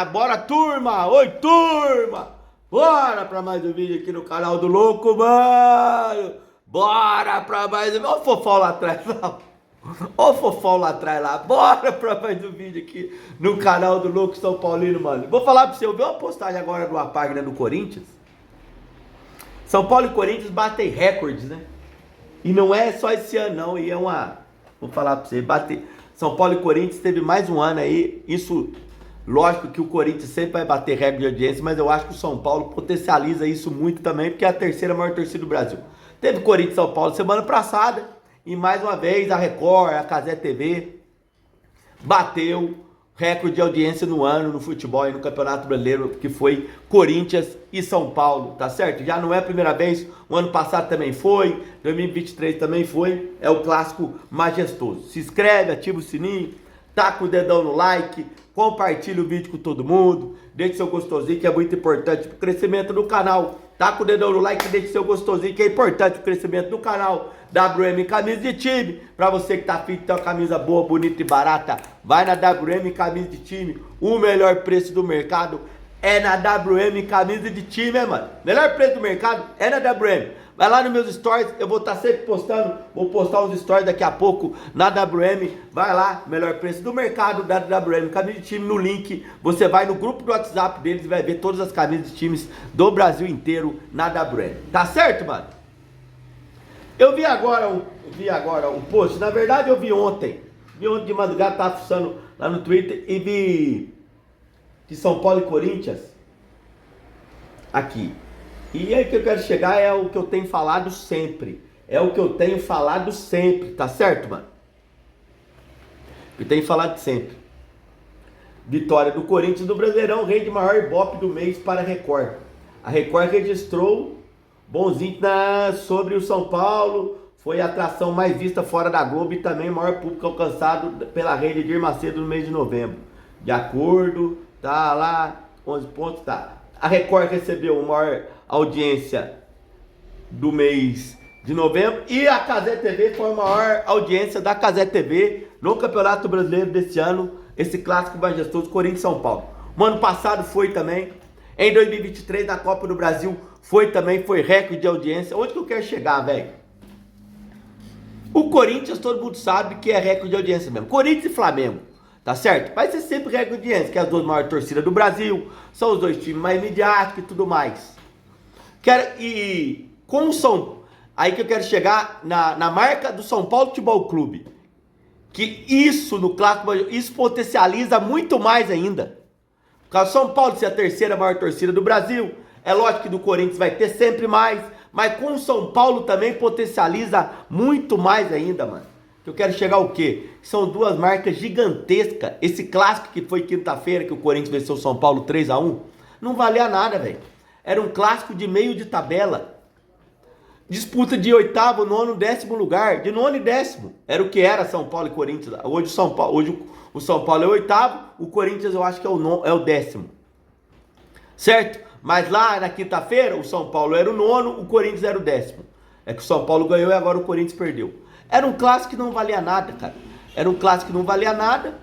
Bora, turma! Oi, turma! Bora pra mais um vídeo aqui no canal do Louco, mano! Bora pra mais um vídeo! Olha o fofão lá atrás, não! Olha o fofão lá atrás lá! Bora pra mais um vídeo aqui no canal do Louco São Paulino, mano! Vou falar pra você, eu vi uma postagem agora de uma página do Corinthians. São Paulo e Corinthians batem recordes, né? E não é só esse ano, não. E é uma... Vou falar pra você, bater... São Paulo e Corinthians teve mais um ano aí. Isso, lógico que o Corinthians sempre vai bater recorde de audiência, mas eu acho que o São Paulo potencializa isso muito também, porque é a terceira maior torcida do Brasil. Teve Corinthians e São Paulo semana passada, e mais uma vez a Record, a Cazé TV, bateu recorde de audiência no ano, no futebol e no Campeonato Brasileiro, que foi Corinthians e São Paulo, tá certo? Já não é a primeira vez, o ano passado também foi, 2023 também foi, é o clássico majestoso. Se inscreve, ativa o sininho, taca o dedão no like, compartilha o vídeo com todo mundo, deixe seu gostosinho que é muito importante pro crescimento do canal. Taca o dedão no like e deixe seu gostosinho que é importante pro crescimento do canal. WM Camisa de Time, pra você que tá afim de ter uma camisa boa, bonita e barata, vai na WM Camisa de Time, o melhor preço do mercado é na WM Camisa de Time, mano. Melhor preço do mercado é na WM. Vai lá nos meus stories, eu vou estar sempre postando, vou postar uns stories daqui a pouco na WM. Vai lá, melhor preço do mercado da WM Camisa de Time, no link. Você vai no grupo do WhatsApp deles e vai ver todas as camisas de times do Brasil inteiro na WM. Tá certo, mano? Eu vi agora um post, na verdade eu vi ontem de madrugada, tava fuçando lá no Twitter e vi de São Paulo e Corinthians aqui. E aí que eu quero chegar é o que eu tenho falado sempre. É o que eu tenho falado sempre, tá certo, mano? Eu tenho falado sempre. Vitória do Corinthians do Brasileirão, rei de maior ibope do mês para a Record. A Record registrou bonzinho sobre o São Paulo. Foi a atração mais vista fora da Globo e também o maior público alcançado pela rede Edir Macedo no mês de novembro. De acordo, tá lá, 11 pontos, tá. A Record recebeu a maior audiência do mês de novembro e a Cazé TV foi a maior audiência da Cazé TV no Campeonato Brasileiro desse ano, esse clássico majestoso Corinthians e São Paulo. O ano passado foi também, em 2023 na Copa do Brasil foi também, foi recorde de audiência. Onde que eu quero chegar, velho? O Corinthians todo mundo sabe que é recorde de audiência mesmo, Corinthians e Flamengo. Tá certo? Vai ser sempre recorde de audiência, que é as duas maiores torcidas do Brasil, são os dois times mais midiáticos e tudo mais. E com o São... Aí que eu quero chegar na marca do São Paulo Futebol Clube. Que isso no clássico, isso potencializa muito mais ainda. Por causa do São Paulo ser a terceira maior torcida do Brasil, é lógico que do Corinthians vai ter sempre mais, mas com o São Paulo também potencializa muito mais ainda, mano. Eu quero chegar ao quê? São duas marcas gigantescas. Esse clássico que foi quinta-feira, que o Corinthians venceu o São Paulo 3-1, não valia nada, velho. Era um clássico de meio de tabela. Disputa de oitavo, nono, décimo lugar. De nono e décimo. Era o que era São Paulo e Corinthians. Hoje o São Paulo é o oitavo, o Corinthians eu acho que é o décimo. Certo? Mas lá na quinta-feira, o São Paulo era o nono, o Corinthians era o décimo. É que o São Paulo ganhou e agora o Corinthians perdeu. Era um clássico que não valia nada, cara. Era um clássico que não valia nada.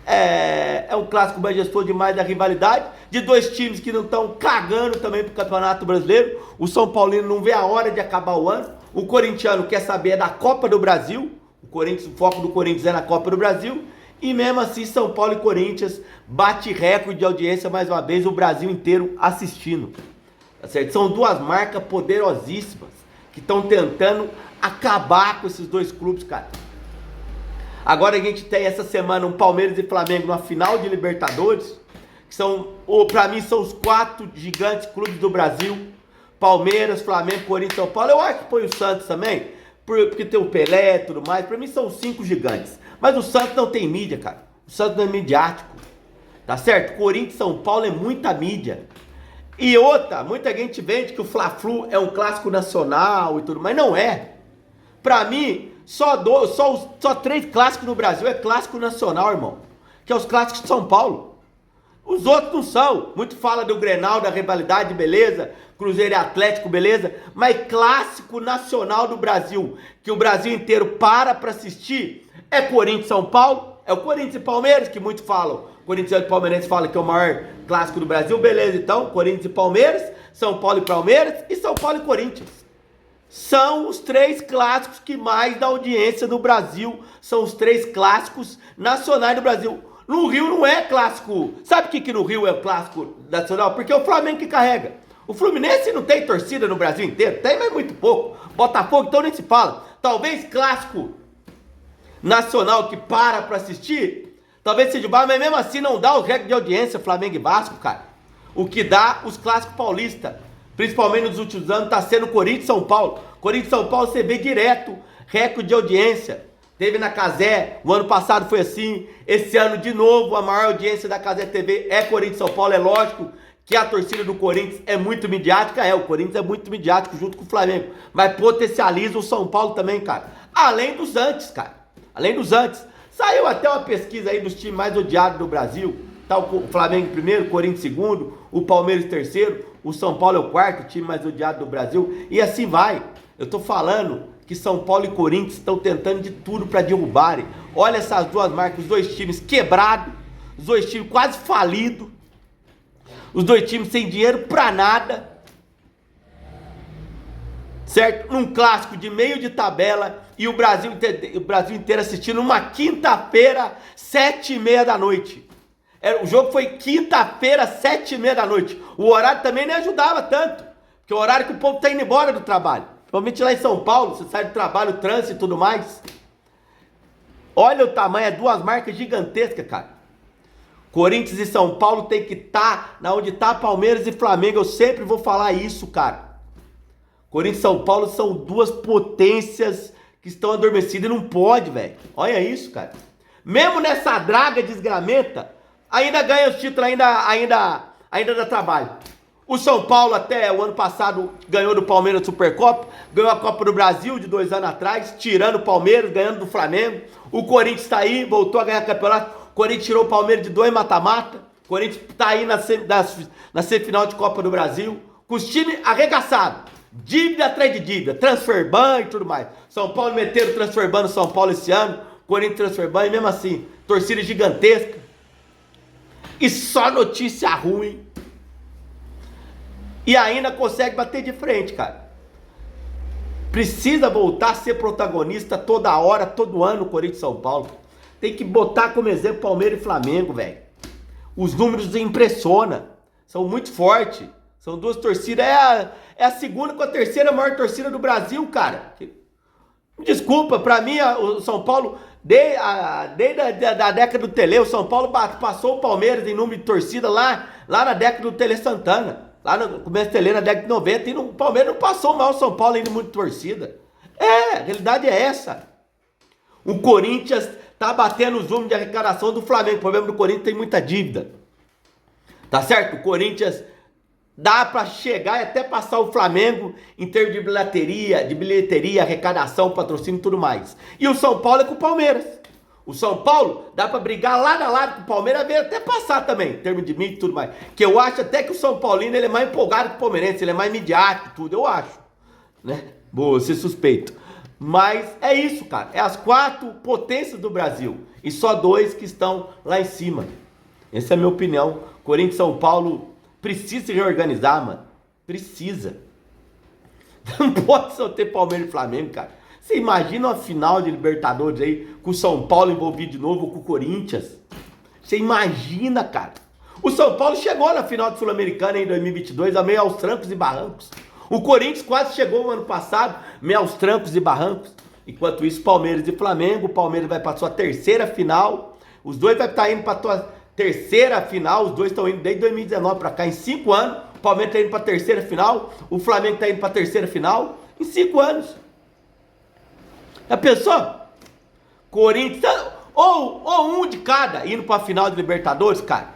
É um clássico majestoso demais da rivalidade. De dois times que não estão cagando também pro Campeonato Brasileiro. O São Paulino não vê a hora de acabar o ano. O corintiano quer saber da Copa do Brasil. O foco do Corinthians é na Copa do Brasil. E mesmo assim, São Paulo e Corinthians bate recorde de audiência mais uma vez. O Brasil inteiro assistindo. Tá certo? São duas marcas poderosíssimas que estão tentando acabar com esses dois clubes, cara. Agora a gente tem essa semana um Palmeiras e Flamengo na final de Libertadores, que são, pra mim, são os quatro gigantes clubes do Brasil. Palmeiras, Flamengo, Corinthians, São Paulo. Eu acho que põe o Santos também, porque tem o Pelé e tudo mais. Pra mim são cinco gigantes. Mas o Santos não tem mídia, cara. O Santos não é midiático. Tá certo? Corinthians e São Paulo é muita mídia. E outra, muita gente vende que o Fla-Flu é um clássico nacional e tudo, mas não é. Pra mim, só três clássicos no Brasil é clássico nacional, irmão. Que é os clássicos de São Paulo. Os outros não são. Muito fala do Grenal, da rivalidade, beleza. Cruzeiro e Atlético, beleza. Mas clássico nacional do Brasil, que o Brasil inteiro para assistir, é Corinthians e São Paulo, É o Corinthians e Palmeiras, que muitos falam. Corinthians e Palmeirense falam que é o maior clássico do Brasil. Beleza, então, Corinthians e Palmeiras, São Paulo e Palmeiras e São Paulo e Corinthians. São os 3 clássicos que mais dá audiência no Brasil. São os 3 clássicos nacionais do Brasil. No Rio não é clássico. Sabe o que no Rio é o clássico nacional? Porque é o Flamengo que carrega. O Fluminense não tem torcida no Brasil inteiro. Tem, mas muito pouco. Botafogo, então nem se fala. Talvez clássico nacional que para assistir, talvez seja o bar, mas mesmo assim não dá os recordes de audiência Flamengo e Vasco, cara. O que dá os clássicos paulistas. Principalmente nos últimos anos, tá sendo Corinthians e São Paulo. Corinthians e São Paulo você vê direto recorde de audiência. Teve na Cazé, o ano passado foi assim. Esse ano de novo a maior audiência da Cazé TV é Corinthians e São Paulo. É lógico que a torcida do Corinthians é muito midiática. O Corinthians é muito midiático junto com o Flamengo. Mas potencializa o São Paulo também, cara. Além dos antes, cara. Além dos antes. Saiu até uma pesquisa aí dos times mais odiados do Brasil. Tá o Flamengo em primeiro, o Corinthians em segundo, o Palmeiras em terceiro, o São Paulo é o quarto time mais odiado do Brasil. E assim vai. Eu tô falando que São Paulo e Corinthians estão tentando de tudo para derrubarem. Olha essas duas marcas, os 2 times quebrados, os 2 times quase falidos, os 2 times sem dinheiro para nada, certo? Num clássico de meio de tabela e o Brasil inteiro assistindo uma quinta-feira, 7h30 da noite. O jogo foi quinta-feira, 7h30 da noite. O horário também nem ajudava tanto, porque é o horário que o povo tá indo embora do trabalho. Principalmente lá em São Paulo, você sai do trabalho, o trânsito e tudo mais. Olha o tamanho, é 2 marcas gigantescas, cara. Corinthians e São Paulo tem que estar na onde tá Palmeiras e Flamengo. Eu sempre vou falar isso, cara. Corinthians e São Paulo são 2 potências que estão adormecidas e não pode, velho. Olha isso, cara. Mesmo nessa draga desgramenta, ainda ganha os títulos, ainda dá trabalho. O São Paulo até o ano passado ganhou do Palmeiras Supercopa, ganhou a Copa do Brasil de 2 anos atrás, tirando o Palmeiras, ganhando do Flamengo. O Corinthians está aí, voltou a ganhar campeonato. O Corinthians tirou o Palmeiras de 2 mata-mata. O Corinthians está aí na semifinal de Copa do Brasil, com os times arregaçados. Dívida atrás de dívida, transfer ban e tudo mais. São Paulo meteram transfer ban no São Paulo esse ano, Corinthians transfer ban e mesmo assim, torcida gigantesca. E só notícia ruim. E ainda consegue bater de frente, cara. Precisa voltar a ser protagonista toda hora, todo ano, Corinthians e São Paulo. Tem que botar como exemplo Palmeiras e Flamengo, velho. Os números impressionam. São muito fortes. São 2 torcidas. É a segunda com a terceira maior torcida do Brasil, cara. Desculpa, pra mim, o São Paulo, desde a década do Tele, o São Paulo passou o Palmeiras em número de torcida lá na década do Tele Santana. Lá no começo do Tele, na década de 90, e o Palmeiras não passou mal o São Paulo ainda muito torcida. A realidade é essa. O Corinthians tá batendo os números de arrecadação do Flamengo. O problema do Corinthians tem muita dívida. Tá certo? O Corinthians dá pra chegar e até passar o Flamengo em termos de bilheteria, arrecadação, patrocínio e tudo mais. E o São Paulo é com o Palmeiras. O São Paulo dá pra brigar lado a lado com o Palmeiras, veio até passar também, em termos de mídia e tudo mais. Que eu acho até que o São Paulino ele é mais empolgado que o palmeirense, ele é mais midiático e tudo, eu acho. Né? Vou ser suspeito. Mas é isso, cara. É as 4 potências do Brasil. E só 2 que estão lá em cima. Essa é a minha opinião. Corinthians e São Paulo precisa se reorganizar, mano. Precisa. Não pode só ter Palmeiras e Flamengo, cara. Você imagina uma final de Libertadores aí, com o São Paulo envolvido de novo, com o Corinthians? Você imagina, cara. O São Paulo chegou na final do Sul-Americana em 2022, a meio aos trancos e barrancos. O Corinthians quase chegou no ano passado, meio aos trancos e barrancos. Enquanto isso, Palmeiras e Flamengo, o Palmeiras vai para sua 3ª final. Os dois vai estar indo para a sua 3ª final, os dois estão indo desde 2019 para cá, em 5 anos. O Palmeiras está indo para a 3ª final, o Flamengo está indo para a 3ª final, em 5 anos. Já pensou? Corinthians, ou um de cada, indo para a final de Libertadores, cara.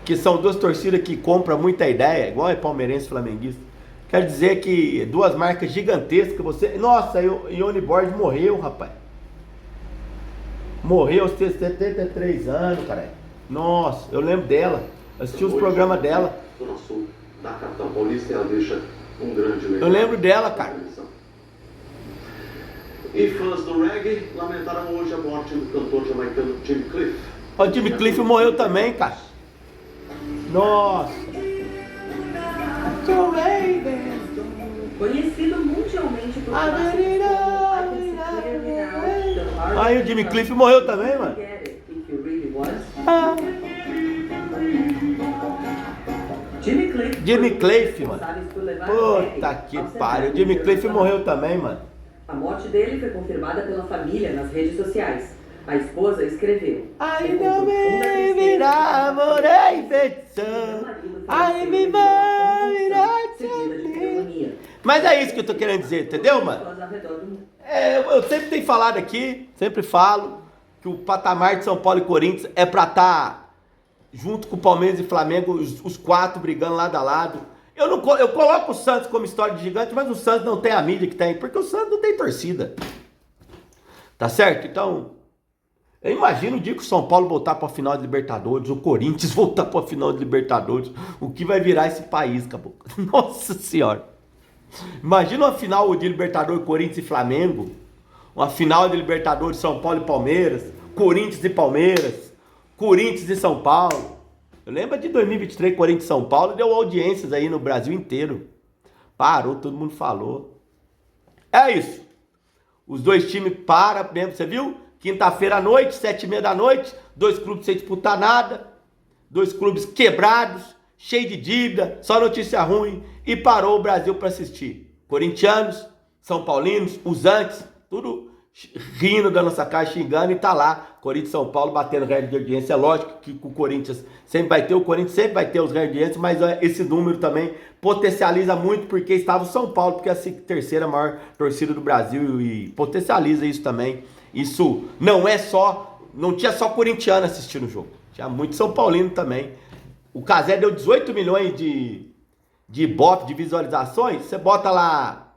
Que são 2 torcidas que compram muita ideia, igual é palmeirense e flamenguista. Quer dizer que 2 marcas gigantescas, você... Nossa, Ione Borges morreu, rapaz. Morreu aos 73 anos, cara. Nossa, eu lembro dela. Assisti os programas dela. Zona Sul da capital paulista, ela deixa um grande legado. Eu lembro dela, cara. E fãs do reggae lamentaram hoje a morte do cantor jamaicano Jimmy Cliff. O Jimmy Cliff morreu também, cara. Nossa. Conhecido mundialmente por Aí o Jimmy Cliff morreu também, mano. Jimmy Cliff, mano. Puta que pariu. O Jimmy Cliff morreu também, mano. A morte dele foi confirmada pela família nas redes sociais. A esposa escreveu: Ai, não me virar, morei petição. Ai, me vai virar. Mas é isso que eu tô querendo dizer, entendeu, mano? Eu sempre tenho falado aqui, sempre falo, que o patamar de São Paulo e Corinthians é pra estar junto com o Palmeiras e Flamengo, os quatro brigando lado a lado. Eu coloco o Santos como história de gigante, mas o Santos não tem a mídia que tem, porque o Santos não tem torcida. Tá certo? Então, eu imagino o dia que o São Paulo voltar pra final de Libertadores, o Corinthians voltar pra final de Libertadores, o que vai virar esse país, caboclo. Nossa Senhora. Imagina uma final de Libertadores, Corinthians e Flamengo, uma final de Libertadores, São Paulo e Palmeiras, Corinthians e Palmeiras, Corinthians e São Paulo. Eu lembro de 2023, Corinthians e São Paulo, deu audiências aí no Brasil inteiro. Parou, todo mundo falou. É isso. Os dois times param mesmo, você viu? Quinta-feira à noite, 7h30 da noite, dois clubes sem disputar nada, dois clubes quebrados, cheio de dívida, só notícia ruim, e parou o Brasil para assistir. Corintianos, São Paulinos, os antes, tudo rindo da nossa cara, xingando, e tá lá, Corinthians e São Paulo batendo recorde de audiência. É lógico que o Corinthians sempre vai ter, o Corinthians sempre vai ter os recordes de audiência, mas esse número também potencializa muito, porque estava o São Paulo, porque é a terceira maior torcida do Brasil, e potencializa isso também. Isso não é só, não tinha só corintiano assistindo o jogo, tinha muito São Paulino também. O Cazé deu 18 milhões de Ibope, de visualizações. Você bota lá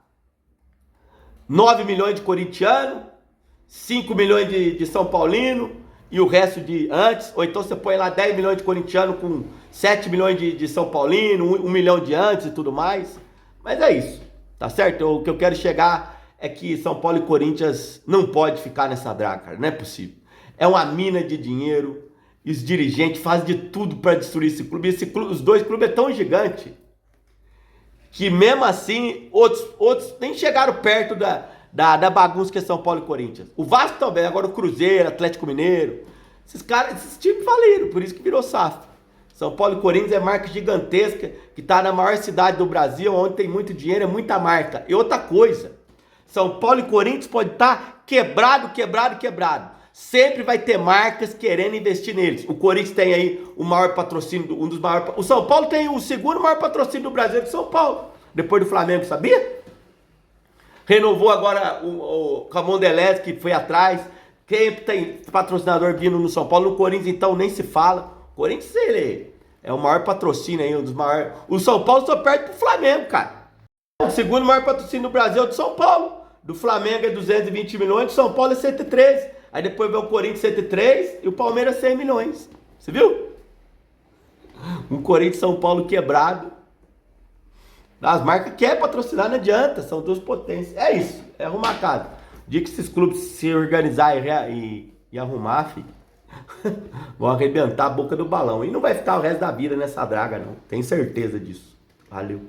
9 milhões de corintiano, 5 milhões de São Paulino e o resto de antes. Ou então você põe lá 10 milhões de corintiano com 7 milhões de São Paulino, 1 milhão de antes e tudo mais. Mas é isso, tá certo? O que eu quero chegar é que São Paulo e Corinthians não pode ficar nessa draga, cara. Não é possível. É uma mina de dinheiro. E os dirigentes fazem de tudo para destruir esse clube. Os dois clubes é tão gigante que mesmo assim outros nem chegaram perto da bagunça que é São Paulo e Corinthians. O Vasco também, agora o Cruzeiro, Atlético Mineiro. Esses times faliram, por isso que virou SAF. São Paulo e Corinthians é marca gigantesca, que está na maior cidade do Brasil, onde tem muito dinheiro, é muita marca. E outra coisa, São Paulo e Corinthians pode estar quebrado. Sempre vai ter marcas querendo investir neles. O Corinthians tem aí o maior patrocínio, um dos maiores. O São Paulo tem o segundo maior patrocínio do Brasil, de São Paulo, depois do Flamengo, sabia? Renovou agora o Camon Deleuze, que foi atrás. Quem tem patrocinador vindo no São Paulo? No Corinthians, então, nem se fala. O Corinthians, ele é o maior patrocínio aí, um dos maiores. O São Paulo só perde pro Flamengo, cara. O segundo maior patrocínio do Brasil é o de São Paulo. Do Flamengo é 220 milhões, do São Paulo é 113. Aí depois vem o Corinthians 103 e o Palmeiras 100 milhões. Você viu? Um Corinthians e São Paulo quebrado. As marcas querem patrocinar, não adianta. São duas potências. É isso. É arrumar a casa. O dia que esses clubes se organizarem e arrumar, filho, vão arrebentar a boca do balão. E não vai ficar o resto da vida nessa draga, não. Tenho certeza disso. Valeu.